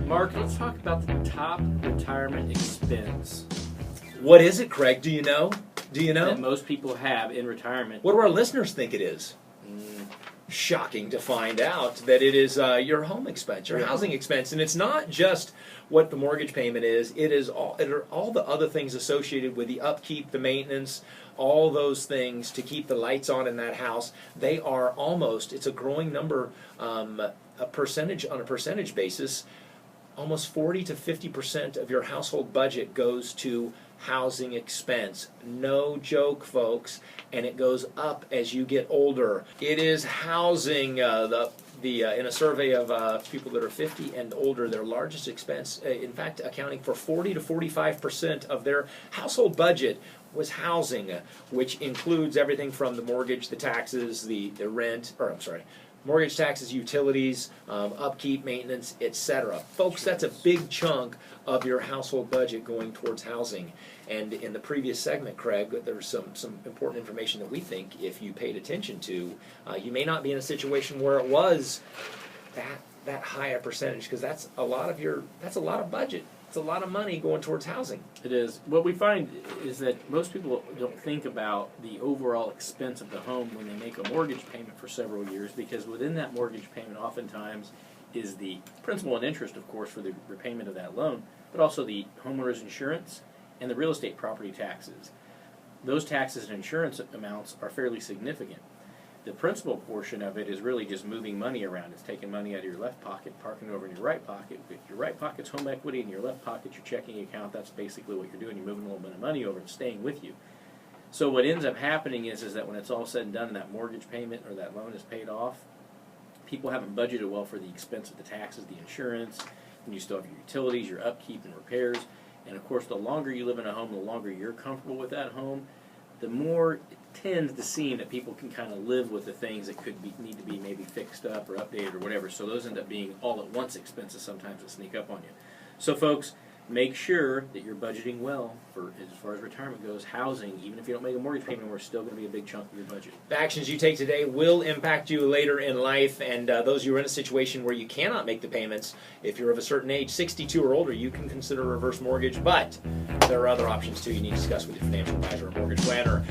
Mark, let's talk about the top retirement expense What is it, Craig? Do you know? Do you that know? most people have in retirement. What do our listeners think it is? Shocking to find out that it is your home expense, your housing expense, and it's not just what the mortgage payment is. It are all the other things associated with the upkeep, the maintenance, all those things to keep the lights on in that house. They are almost. It's a growing number, a percentage on a percentage basis. Almost 40 to 50% of your household budget goes to housing expense. No joke, folks, and it goes up as you get older. It is housing. In a survey of people that are 50 and older, their largest expense, in fact, accounting for 40 to 45% of their household budget was housing, which includes everything from the mortgage, the taxes, the rent, or I'm sorry, mortgage, taxes, utilities, upkeep, maintenance, etc. Folks, that's a big chunk of your household budget going towards housing. And in the previous segment, Craig, there's some important information that we think if you paid attention to, you may not be in a situation where it was that high a percentage, because that's a lot of budget. It's a lot of money going towards housing. It is. What we find is that most people don't think about the overall expense of the home when they make a mortgage payment for several years, because within that mortgage payment oftentimes is the principal and interest, of course, for the repayment of that loan, but also the homeowner's insurance and the real estate property taxes. Those taxes and insurance amounts are fairly significant. The principal portion of it is really just moving money around. It's taking money out of your left pocket, parking it over in your right pocket. If your right pocket's home equity and your left pocket's your checking account, that's basically what you're doing. You're moving a little bit of money over and staying with you. So what ends up happening is that when it's all said and done and that mortgage payment or that loan is paid off, people haven't budgeted well for the expense of the taxes, the insurance, and you still have your utilities, your upkeep and repairs. And of course, the longer you live in a home, the longer you're comfortable with that home, the more it tends to seem that people can kind of live with the things that need to be maybe fixed up or updated or whatever. So those end up being all at once expenses sometimes that sneak up on you. So folks, make sure that you're budgeting well for, as far as retirement goes. Housing, even if you don't make a mortgage payment, we're still going to be a big chunk of your budget. The actions you take today will impact you later in life, and those of you who are in a situation where you cannot make the payments, if you're of a certain age, 62 or older, you can consider a reverse mortgage, but there are other options too you need to discuss with your financial advisor or mortgage planner.